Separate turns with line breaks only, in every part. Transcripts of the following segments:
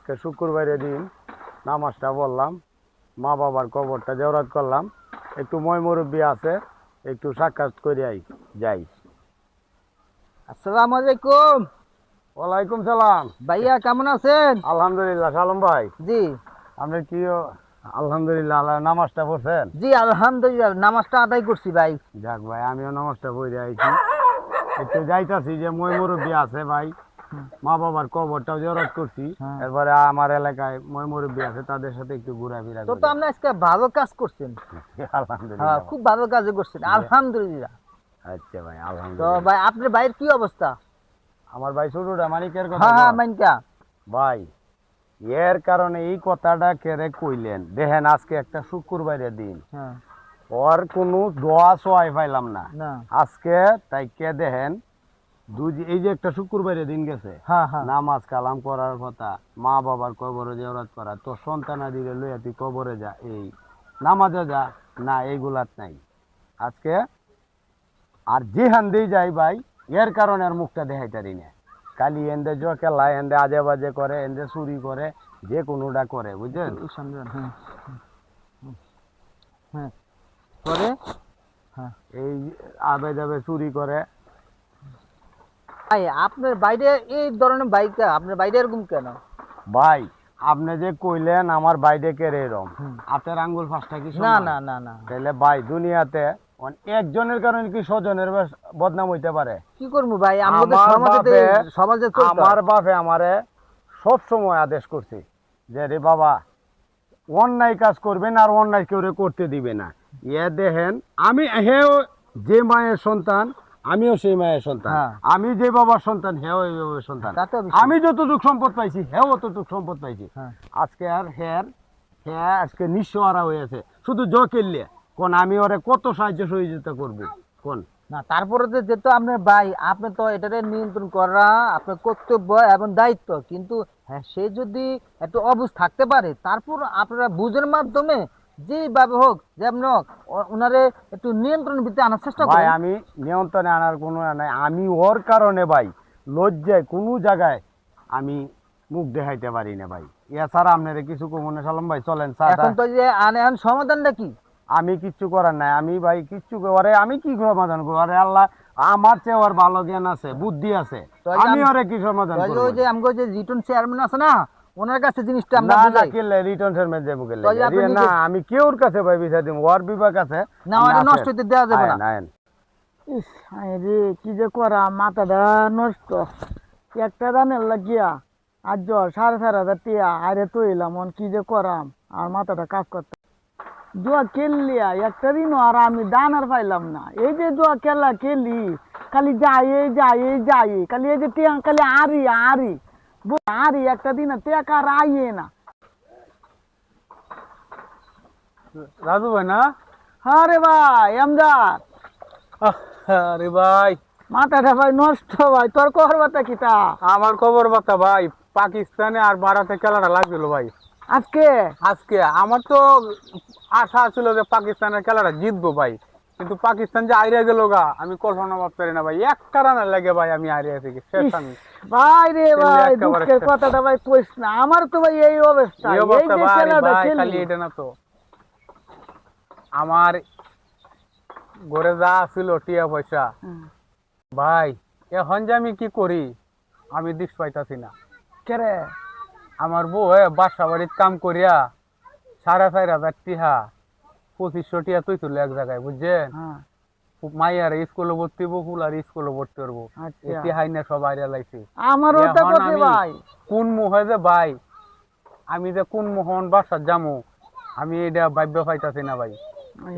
আজকে শুক্রবারের দিন নামাজটা বললাম, মা বাবার কবরটা জিয়ারত করলাম, একটু মই মুরব্বী আছে, একটু সাক্ষাৎ করে যাই।
আসসালামু আলাইকুম।
ওয়ালাইকুম সালাম।
ভাইয়া কেমন আছেন?
আলহামদুলিল্লাহ। সালাম ভাই,
জি
আপনি কি? আলহামদুলিল্লাহ। আল্লাহ নামাজটা পড়ছেন?
জি আলহামদুলিল্লাহ, নামাজটা আদায় করছি ভাই।
যাক ভাই, আমিও নামাজটা পড়ে আইছি। একটু যাইতাছি যে মই মুরব্বী আছে ভাই, মা বাবার কবরটাও জিয়ারত করছি।
হ্যাঁ।
এরপরে আমার এলাকায় মই মুরব্বী আছে, তাদের সাথে একটু ঘোরাফেরা
তো
করি।
তো আপনি আজকে ভালো কাজ করছেন। হ্যাঁ,
আলহামদুলিল্লাহ।
খুব ভালো কাজ করছেন, আলহামদুলিল্লাহ।
আচ্ছা ভাই,
তো
আলহামদুলিল্লাহ।
ভাই আপনার ভাইয়ের কি অবস্থা?
আমার ভাই ছোটটা মানিকের কথা
হ্যাঁ হ্যাঁ,
বল।
মাইনকা।
ভাই, এর কারণে এই কথাটা কেড়ে কইলেন, দেখেন আজকে একটা শুক্রবারের দিন,
হ্যাঁ।
ওর কোনো দোয়া সোয়াই পাইলাম না
না।
আজকে। তাই কে দেখেন, এই যে একটা শুক্রবারের দিন গেছে,
হ্যাঁ হ্যাঁ।
নামাজ কালাম করার কথা, মা বাবার কবরে জিয়ারত করা, তো সন্তানাদিরে লইয়া তুই কবরে যা, এই নামাজে যা, না এইগুলাত নাই আজকে। আর যেহান দিয়ে যাই ভাই, এর কারণে আর মুখটা দেখাইতারি না। কালি এন্দে জকেলা, এন্দে আজে বাজে করে, এন্দে চুরি করে, যে কোনোটা করে, বুঝছেন?
হ্যাঁ হ্যাঁ। পরে হ্যাঁ।
এই আবে যাবে চুরি করে।
ভাই আপনার বাইরে এই ধরনের বাইকটা, আপনার বাইরে এরকম কেন?
ভাই, আপনি যে কইলেন আমার বাইরে কে এরম,
হুম।
হাতের আঙ্গুল ফাঁসটা কি
না
সমান?
না না না।
তাহলে ভাই, দুনিয়াতে একজনের কারণে কি স্বজনের বদনাম হইতে পারে?
কি করবো ভাই, আমাদের
আমার
সমাজে
বাপে
সমাজে চলতে হয়।
আমার বাপে আমারে সব সময় আদেশ করছে যে, রে বাবা, অন্যায় কাজ করবেন আর অন্যায় কেউ করতে দিবে না। এ দেখেন, আমি হেও যে মায়ের সন্তান, আমিও সেই মায়ের সন্তান।
হ্যাঁ।
আমি যে বাবার সন্তান, হেও এই বাবার সন্তান।
তা তো অবশ্যই।
আমি যতটুকু সম্পদ পাইছি, হেও অতটুকু সম্পদ পাইছি।
হ্যাঁ।
আজকে আর হ্যাঁ আজকে নিঃস্ব হারা হয়েছে শুধু জকেললে। কোন আমি ওরে কত সাহায্য সহযোগিতা করবো কোন?
না, তারপরে যে যেহেতু আপনার ভাই, আপনি তো এটাকে নিয়ন্ত্রণ করা আপনার কর্তব্য এবং দায়িত্ব। কিন্তু হ্যাঁ, সে যদি একটু অবুঝ থাকতে পারে, তারপর আপনারা বুঝের মাধ্যমে যেভাবে হোক যেমন হোক ওনারে একটু নিয়ন্ত্রণের ভিতরে আনার চেষ্টা
ভাই,
করেন।
আমি নিয়ন্ত্রণে আনার কোনো নাই। আমি ওর কারণে ভাই লজ্জায় কোনো জায়গায় আমি মুখ দেখাইতে পারি না ভাই। এছাড়া আপনারা কিছু কমনে সালাম ভাই, চলেন
এখন তো যে আনেন সমাধানটা কি?
আমি কিচ্ছু করার নাই। আমি ভাই কিচ্ছু করে আমি কি সমাধান করবো? আরে আল্লাহ, আমার চেয়ে ওর ভালো জ্ঞান আছে, বুদ্ধি আছে,
তো এই যে
আমি ওরে কি সমাধান
তো এই যে
করবো?
ওই যে আমাকে যে রিটার্ন চেয়ারম্যান আছে না, ওনার কাছে জিনিসটা আমরা
না না,
বুঝাই।
কিনলে রিটার্ন ফেরমেন্ট যাবো গেলে
তো এই যে আপনি
না,
নিজে-
আমি কেউর কাছে ভাই বিচার দিব, ওর বিভাগ আছে।
না, ওটা নষ্ট হইতে দেওয়া যাবে না।
ইস, রে কি যে করা, মাথাটা নষ্ট। একটা দানের লাগিয়া আর জ্বর 4,500 টিয়া আরে তো এলাম, কি যে করাম, আর মাথাটা কাজ করতে জুয়া খেললিয়া একটা দিনও আর আমি দান আর পাইলাম না। এই যে জুয়া খেলা খেলি, খালি যাই খালি এই যে টিয়া খালি আরি একটা দিন টেকা আর আইয়ে না।
রাজু ভাই না?
হ্যাঁ রে ভাই আমজাদ,
আরে ভাই,
মাথাটা ভাই নষ্ট ভাই, তোর করবাটা কিতা
আমার খবর বার্তা ভাই, পাকিস্তানে আর ভারতে খেলাটা লাগছিল ভাই
আজকে?
আজকে। আমার তো আশা ছিল যে পাকিস্তানের খেলাটা জিতবো ভাই, কিন্তু পাকিস্তান যে হারিয়ে গেল গা, আমি কল্পনা ভাবতে পারি না ভাই। একটা রানের লাগে ভাই আমি হারিয়ে থেকে শেষ।
ইস,
আমি
ভাই রে
খেললে
ভাই,
একেবারে
দুঃখের
শেষ।
কথাটা ভাই কইস না, আমার তো ভাই এই অবস্থা।
এই
এই
অবস্থা
যে
ভাই,
খেলাটা
ভাই খালি
খেলি,
এটা না তো, আমার ঘরে যা ছিল টিয়া পয়সা ভাই, এখন যে আমি কি করি আমি দিশ পাইতাছি না।
কেরে
আমার বউ বাসা বাড়ির কাম করিয়া 4,500 টিহা 2500 টিহা তুই তুলে এক জায়গায়, বুঝছেন?
হ্যাঁ,
মাইয়ার স্কুলে ভর্তি হবো, ফুলার স্কুলে ভর্তি করবো,
আচ্ছা।
এটি হাইনা সব আইরা লাইছে।
আমারও তো
এখন
কথা
আমি
ভাই।
কোন মুহে যে ভাই, আমি যে কোন মোহন বাসার যামু, আমি এটা ভাব্য পাইতাছি না ভাই।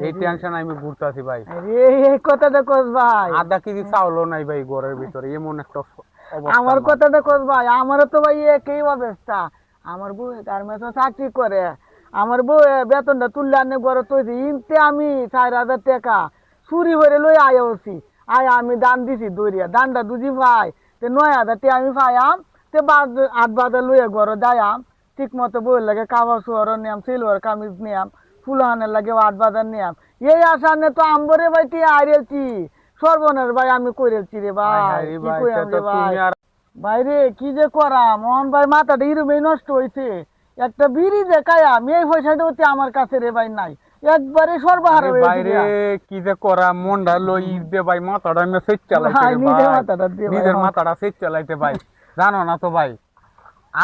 এই টেনশন আমি ঘুরতাছি ভাই।
আরে এই কথাটা কস ভাই,
আধা কেজি চাউলও নাই ভাই ঘরের ভিতরে, এমন একটা অবস্থা
আমার
আমার।
কথাটা কস ভাই, আমারও তো ভাই একই অবস্থা। আমার বউ গার্মেন্টসে চাকরি করে, আমার বউ বেতনটা তুললে আনে ঘরে তৈরি ইনতে আমি 4,000 টাকা চুরি করে লই আইছি। আমি দান দিছি দৌড়িয়া, দানটা দুজি ভাই, 9,000 টাকা আমি পাইয়াম। আট বাজার লইয়া ঘরে যাইয়াম, ঠিক মতো বউয়ের লাগে কাপড় চোয়ারও নিয়াম, সিলভার কামিজ নিয়াম, ফুলহানের লাগে 8 বাজার নিয়াম। এই আসানে তো আম্বরে ভাই টিয়া হারিয়েছি, সর্বনাশ ভাই আমি করেছি রে
হায়
ভাই,
হায় রে
কি
ভাই,
কইরাম
তা তো
রে ভাই।
তুমি আর
বাইরে কি যে করা মোহন ভাই মাথাটা এরমেই নষ্ট হয়েছে। একটা বিড়ি যে খায়া আমি এই পয়সাটা হচ্ছে আমার কাছে রে ভাই নাই, একবারে সর্বহারা
আরে
হয়ে
বাইরে
গেছে।
কি যে করা মনটা লই দে ভাই, মাথাটা আমি সেট চালাইতে
ভাই,
রে
নিজের
ভাই,
মাথাটা দিয়ে ভাই,
নিজের
হ্যাঁ।
মাথাটা সেট চালাইতে ভাই। জানো না তো ভাই,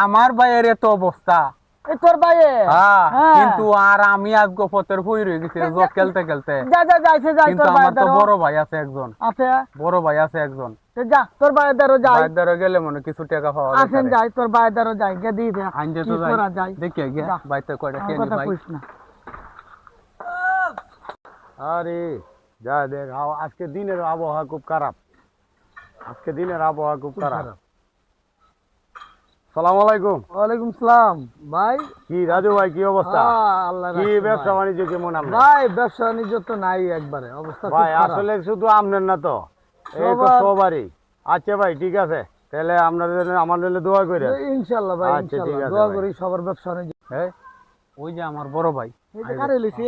আমার ভাইয়ের এত অবস্থা।
এই তোর ভাইয়ে
হ্যাঁ,
হ্যাঁ।
কিন্তু আর আমি আজ গোপতের হই রয়ে গেছি জগ খেলতে খেলতে।
যা যা যাইছে যাই,
কিন্তু
তোর
আমার
ভাইয়ের
তো
দ্বারো
বড় ভাই আছে একজন,
আছে।
বড় ভাই আছে একজন,
তো যা তোর ভাইয়ের দ্বারো যাই,
ভাইয়ের দ্বারা গেলে মনে কিছু টাকা পাওয়া
আসেন
যাবে।
যাই তোর ভাইয়ের দ্বারো যাই, গে দিয়ে দে
আইনজে
কি
তো যাই,
করা যায়।
দেখে গিয়া
যা।
বাইতে কয়টা
আমার
কেনি
কথা
ভাই।
কইস না।
আরে যা দেখ আজকে দিনের আবহাওয়া খুব খারাপ, আজকে দিনের আবহাওয়া খুব খারাপ। সালাম আলাইকুম।
ওয়ালাইকুম সালাম ভাই।
কি রাজু ভাই কি অবস্থা?
আল্লাহ
কি
রাখছে
ব্যবসা
ভাই।
বাণিজ্য কেমন আপনার?
ভাই ব্যবসা বাণিজ্য তো নাই, একবারে অবস্থা খুব
ভাই
খারাপ।
আসলে শুধু আপনার না তো, এই তো
সবার-
সবারই। আচ্ছা ভাই ঠিক আছে, তাহলে আপনাদের আমার জন্য দোয়া করে।
ইনশাআল্লাহ ভাই,
আচ্ছা, ঠিক
ইনশাআল্লাহ
আছে
দোয়া
ভাই।
করি সবার ব্যবসা বাণিজ্য।
হ্যাঁ, ওই যে আমার বড় ভাই।
এই যে কারে লইছে,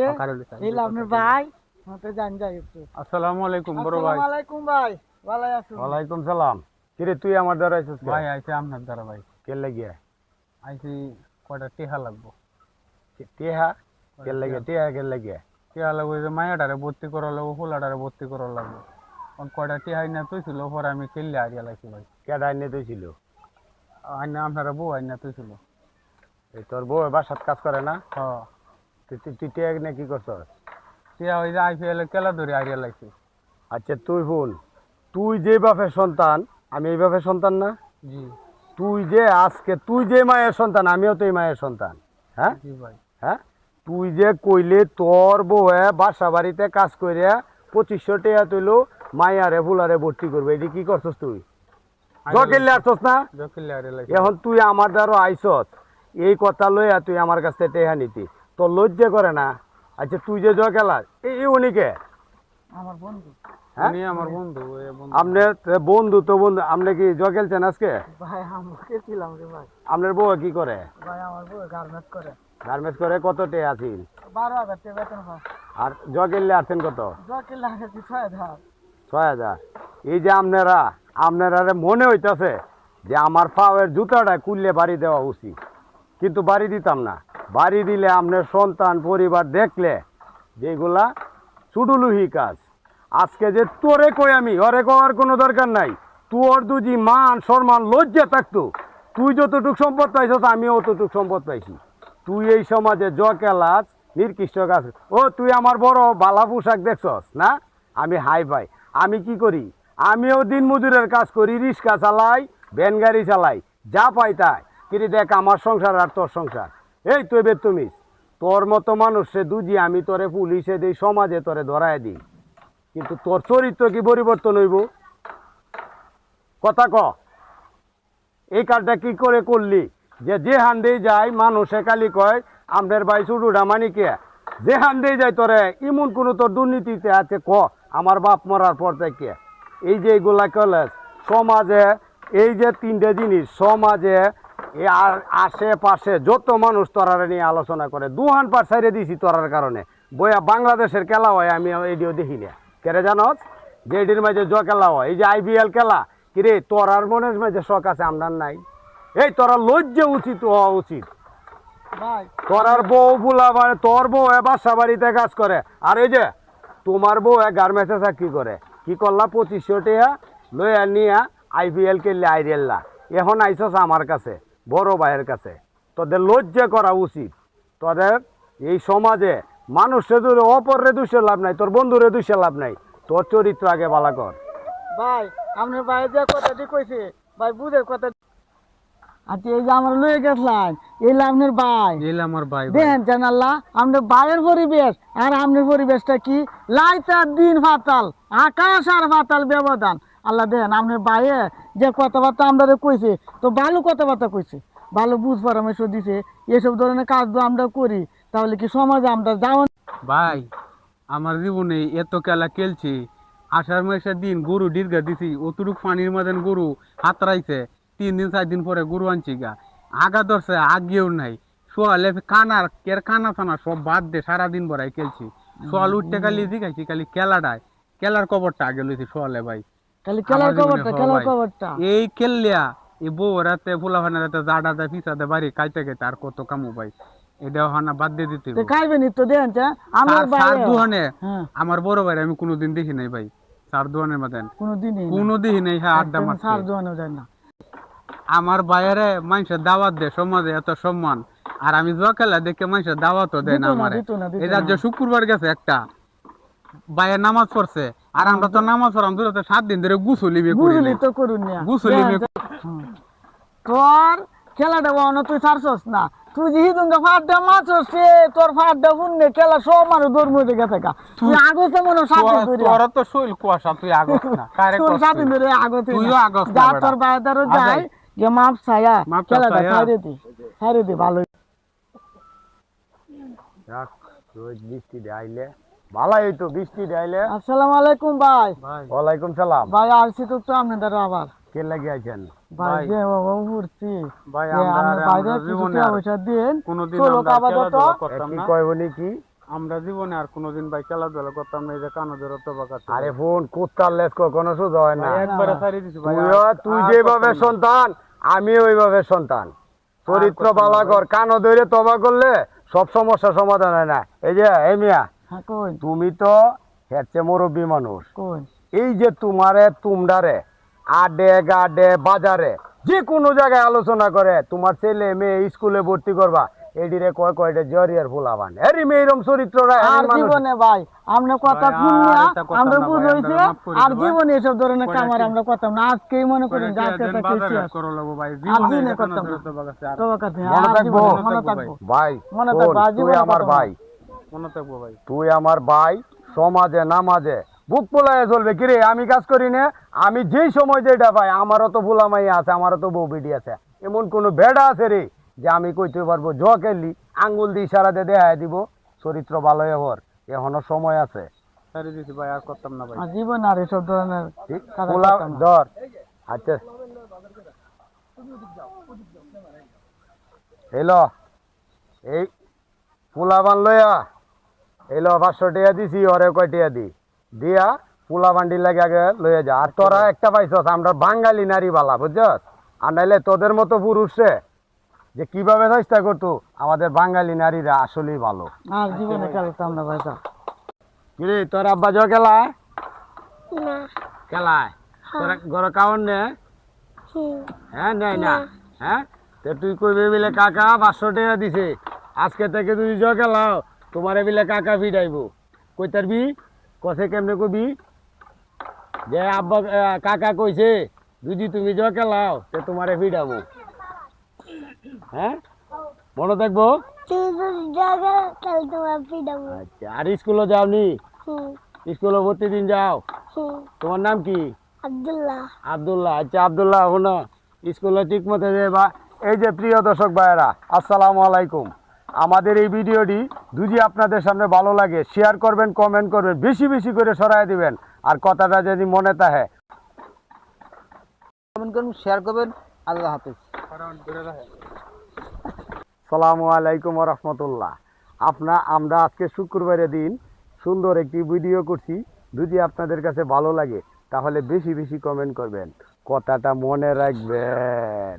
এই আপনার ভাই মতে জান যাই একটু।
আসসালামু আলাইকুম বড় ভাই।
আসসালামু আলাইকুম ভাই, ভালো আছো?
ওয়ালাইকুম সালাম। কিরে তুই আমার দ্বারা আইছিস
ভাই আইছে আপনার দ্বারা ভাই,
কে লাগিয়ে?
আইছি কয়টা টেহা লাগবো।
টিহা কে লাগিয়ে? টিহা কে লাগিয়ে?
টেহা লাগবো, ওই যে মায়াটারে ভর্তি করা লাগবো, হোলাটারে ভর্তি করা লাগবো। কারণ কয়টা টেহাই না তুই ছিল, পরে আমি খেললে হারিয়ে লাগছি ভাই।
কে ডাইনে তুই ছিল?
আইনা আপনারা বউ আইনা তুই ছিল।
এই তোর বউ বাসাত কাজ করে না?
হ্যাঁ,
তুই টিহা কিনে কি করছস?
টেহা ওই যে IPL এর খেলা ধরে হারিয়ে লাগছি।
আচ্ছা তুই শুন, তুই যে বাপের সন্তান আমি এই বাপের সন্তান না?
জি
তুই যে আজকে তুই যে মায়ের সন্তান আমিও তো এই মায়ের সন্তান। হ্যাঁ
জি ভাই।
হ্যাঁ, তুই যে কইলে তোর বউয়ে বাসা বাড়িতে কাজ করিয়া 2500 টাকা তুইলো মায়ারে ফুলারে ভর্তি করবে, এটি কি করছস তুই? জকেলে আসছস না?
খেললে হারিয়ে লাগছি।
এখন তুই আমার দ্বারা আইসস, এই কথা লইয়া তুই আমার কাছ থেকে টেহা নিতি, তোর লজ্জা করে না? আচ্ছা তুই যে জকেলাস এই উনিকে
আমার বন্ধু
হ্যাঁ
উনি আমার বন্ধু, ওই বন্ধু।
আপনি বন্ধু তো বন্ধু, আপনি কি জকেলছেন আজকে?
ভাই, আমাকে ছিলাম রে ভাই।
আপনার বউ কি করে?
ভাই আমার বউ গার্মেন্টস করে,
গার্মেন্টস করে, কত টে আছেন?
12,000 টাকা বেতন পায়।
আর জগেললে আছেন কত?
জকে লাগে 6,000।
6000। এই যে আপনারা মনে হইতাছে যে আমার পাওয়ের জুতাটা কুললে বাড়ি দেওয়া উচিত, কিন্তু বাড়ি দিতাম না। বাড়ি দিলে আপনার সন্তান পরিবার দেখলে যেগুলা চুডুলুহি কাজ। আজকে যে তোরে কই আমি, ওরে কওয়ার কোনো দরকার নাই। তোর দুজি মান সম্মান লজ্জা থাকতো, তুই যতটুক সম্পদ পাইছস আমিও অতটুক সম্পদ পাইছি। তুই এই সমাজে জকেলাস নির্কৃষ্ট কাজ। ও তুই আমার বড় বালা পোশাক দেখছস না? আমি হাই ভাই, আমি কি করি? আমিও দিন মজুরের কাজ করি, রিক্সা চালাই, ভ্যান গাড়ি চালাই, যা পাই তাই। কিন্তু দেখ আমার সংসার আর তোর সংসার, এই তুই তুমি তোর মতো মানুষে দুজি আমি তোরে পুলিশে দিই, সমাজে তোরে ধরায় দিই, কিন্তু তোর চরিত্র কি পরিবর্তন হইব? কথা ক। এই কাজটা কি করে করলি যে যে হান্দেই যায় মানুষে কালি কয় আমাদের ভাই চুডুডা মানিকে, যে হান্দেই যায় তোরে ইমন কোনো তোর দুর্নীতিতে আছে ক? আমার বাপ মরার পর থেকে এই যে এইগুলা কলেজ সমাজে, এই যে তিনটে জিনিস সমাজে আর আশেপাশে যত মানুষ তোরারে নিয়ে আলোচনা করে, দুহান পার সাইরে দিছি তোরার কারণে। বইয়া বাংলাদেশের খেলা হয় আমি এডিও দেখি না, কেরে জানস? যে এটির মাঝে জ খেলা হয়, এই যে IPL খেলা, কিরে তোরার মনের মাঝে শখ আছে আমরার নাই? এই তোরা লজ্জা উচিত হওয়া উচিত।
ভাই
তোরার বউ ফুলা মানে তোর বউ বাসা বাড়িতে কাজ করে, আর এই যে তোমার বউ গার্মেন্টসে চাকরি করে। কি করলা? 2500 টাকা লইয়া নিয়া IPL খেললে আইরেল্লা, এখন আইসস আমার কাছে বড় ভাইয়ের কাছে। তোদের লজ্জা করা উচিত। তোদের এই সমাজে মানুষের যদি অপরের দোষে লাভ নাই, তোর বন্ধুরে দোষে লাভ নাই, তোর চরিত্র আগে বালা কর।
ভাই আপনার ভাই যে কথাটি কইছে ভাই বুঝে কথা। আচ্ছা এই যে আমার লয়ে গেছলাম, এই আপনার ভাই
এলে আমার ভাই ভাই।
দেখেন জানাল্লাহ আমাদের ভাইয়ের পরিবেশ আর আপনার পরিবেশটা কি, লাইটার দিন ফাতাল, আকাশ আর ফাতাল ব্যবধান। আল্লাহ দেখেন আপনার ভাইয়ে যে কথাবার্তা আমরা কইছে, তো ভালো কথাবার্তা কইছে, ভালো বুঝ পরামর্শ দিছে। এসব ধরনের কাজ তো আমরা করি, তাহলে কি সমাজে আমরা যাও?
ভাই আমার জীবনে এত খেলা খেলছি, আষাঢ় মাসের দিন গরু দীর্ঘা দিছি, অতটুক পানির মধ্যে গরু হাতড়াইছে, 3 দিন 4 দিন পরে গরু আনছি গা, আগা ধরছে আগেও নাই, সোয়ালে কানার কের কানা ফানা সব বাদ দে সারাদিন ভরাই খেলছি। সোয়াল উঠতে খালি দেখাইছি খালি খেলাটায়, খেলার কবরটা আগে লইছি সোয়ালে ভাই।
খালি খেলার
আমার জীবনে
খবরটা,
হ
খেলার
ভাই।
খবরটা।
এই খেললিয়া এই বউ রাতে ফুলাফানের রাতে জাডা দেয় পিছাতে বাড়ি খাইতে খাইতে আর কত কামু ভাই এটা হানা বাদ দিয়ে দিতে
তো খাইবেনি তো দেন আমার
সার
বাইরে
দুহানে
হ্যাঁ
আমার বড় ভাই আমি কোনোদিন দেখি নাই ভাই সার দুহানের মধ্যে
কোনোদিনই না।
কোনো দেখি নাই হ্যাঁ আড্ডা
একদম
মারছে
সার দোয়ানো যায় না।
আমার বাইরে মানুষের দাওয়াত দেয় সমাজে এত সম্মান আর আমি জুয়া খেলা দেখে মানুষের দাওয়াতও দেয় না
দিত না,
আমারে
দিত না, দিত
এটা যে
না।
শুক্রবার গেছে একটা বাইরে নামাজ পড়ছে আর আমরা তো নামাজ পড়াম দূরে তো 7 দিন ধরে গুসুলি করি
বুঝলি তো করুন না।
গুসুলি
হুম। তোর খেলাটা বানো তুই ছাড়ছস না, তুই যে হিদুঙ্গা ফাড্ডা মাছস সে তোর ফাড্ডা বুননে খেলা সব মারো দৌড় মরে গেছে কা তুই আগতে মনে সাথে ধরে
তোর তো শৈল কুয়াশা তুই আগত না কারে
তোর
কষ্ট
সাথে ধরে আগতে
তুইও আগস না
যা
বেটা।
তোর বায়দারও
আজাই।
যায় যে মাপ ছায়া
মাপ
খেলাটা
ছায়া।
ছাইরে দি ভালো।
রাখ, রোজ বৃষ্টি আইলে ভালাই হইতো, বৃষ্টি আইলে।
আসসালামু আলাইকুম ভাই।
ওয়ালাইকুম সালাম।
ভাই আসছি তো আপনাদের আবার
কে লাগি আইছেন?
ভাই যে বাবা উঠছি
ভাই
যে
আমরা
আমার বাইরে
আমরা
কিছু
জীবনে
টাকা
আর
পয়সা দিন
কোনোদিন
চলো
আমরা
কাবা
খেলাধুলা
তো
করতাম
কি
না
কয় বলি কি?
আমরা জীবনে আর কোনোদিন ভাই খেলাধুলা করতাম না এই যে কানদের অতবা কাছে
আরে ফোন কুত্তার লেজ কখনো সোজা হয় না।
একবারে ছাড়ি দিছি ভাই
তুই যেভাবে সন্তান আমি ওইভাবে সন্তান। চরিত্র বালা কর, কানো ধরে তবা করলে সব সমস্যা সমাধান হয় না। এই যে এই মিয়া,
হ্যাঁ কই
তুমি তো হচ্ছে মুরব্বী মানুষ।
কই
এই যে তোমারে তুমডারে আডে গাডে বাজারে যে কোনো জায়গায় আলোচনা করে তোমার ছেলে মেয়ে স্কুলে ভর্তি করবা এডিরে কয় কয়টা জরিয়ার ফুলাবান এরি মেয়েরম চরিত্ররা
আর জীবনে ভাই আমরা কথা
ভাই,
শুনি
আর
না,
এটা কথা
আমরা
না ভাই,
বুঝ হইছে
আমরা মাফ করে
আর
দেব।
জীবনে এসব ধরনের
কয়টা
কামার
কি-
আমরা করতাম না। আজকেই মনে করেন যে আজকে একটা কেসি আছে
করো লাগবো ভাই
আর
জীবনে
দিনে
এই
করতাম
কানদের
না।
অতবা কাছে আর
তবে কথা
মনে
আর
থাকবো?
জীবনে মনে
মনে থাকবো
থাকবো
ভাই
মনে
শোন,
থাকবো,
তুই
আজীবন
আমার
কথা
ভাই,
মনে থাকবো ভাই
তুই আমার ভাই, সমাজে নামাজে বুক পোলায় চলবে কিরে। আমি কাজ করি না, আমি যেই সময় যেটা পাই আমারও তো ভুলামাই আছে, আমারও তো বউ বেটি আছে। এমন কোনো বেড়া আছে রে যে আমি কইতে পারবো জ খেললি আঙ্গুল দিয়ে ইশারা দিয়ে দেখা দিব চরিত্র ভালো হর, এখনো সময় আছে।
ছাড়ি দিছি ভাই আর করতাম না ভাই
আর জীবন আর এসব ধরনের
ঠিক
কাজ
পোলা
করতাম না।
ধর। আচ্ছা এলো এই পোলা বান লইয়া এলো 500 টাকা দিছি, ওরে কয় টাকা দি দিয়া পোলা বান্ডি লাগে আগে লইয়া যা। আর তোরা একটা পাইছস আমরা বাঙালি নারী বালা বুঝছস, আর নাইলে তোদের মতো পুরুষে যে কিভাবে চেষ্টা করতো আমাদের বাঙালি নারীরা আসলেই ভালো।
আর জীবনে খেলতাম না ভাই
কিরে তোর আব্বা যাও খেলায়? খেলায় তোরা ঘরে কাউন নে? হ্যাঁ নেয় না। হ্যাঁ তো তুই কইবে বিলে কাকা 500 টাকা দিছে, আজকে থেকে তুই জ খেলাও তোমারে বিলে কাকা ফিডাইবো। কই তারবি কসে কেমনে কবি যে আব্বা কাকা কইছে যদি তুমি জ খেলাও তে তোমারে ফিডাবো। হ্যাঁ মনে থাকবো? আচ্ছা আর স্কুলে যাওনি? স্কুলে প্রতিদিন যাও? তোমার নাম কি? আব্দুল্লাহ। আচ্ছা আব্দুল্লাহ শোনো স্কুলে ঠিক মতো যাবা। এই যে প্রিয় দর্শক ভাইয়েরা আসসালামু আলাইকুম, আমাদের এই ভিডিওটি যদি আপনাদের সামনে ভালো লাগে শেয়ার করবেন, কমেন্ট করবেন, বেশি বেশি করে ছড়াই দিবেন। আর কথাটা যদি মনে থাকে
কমেন্ট করুন, শেয়ার করবেন। আল্লাহ হাফেজ।
সালামু আলাইকুম রহমতুল্লাহ। আমরা আজকে শুক্রবারের দিন সুন্দর একটি ভিডিও করছি। যদি আপনাদের কাছে ভালো লাগে তাহলে বেশি বেশি কমেন্ট করবেন, কথাটা মনে রাখবেন।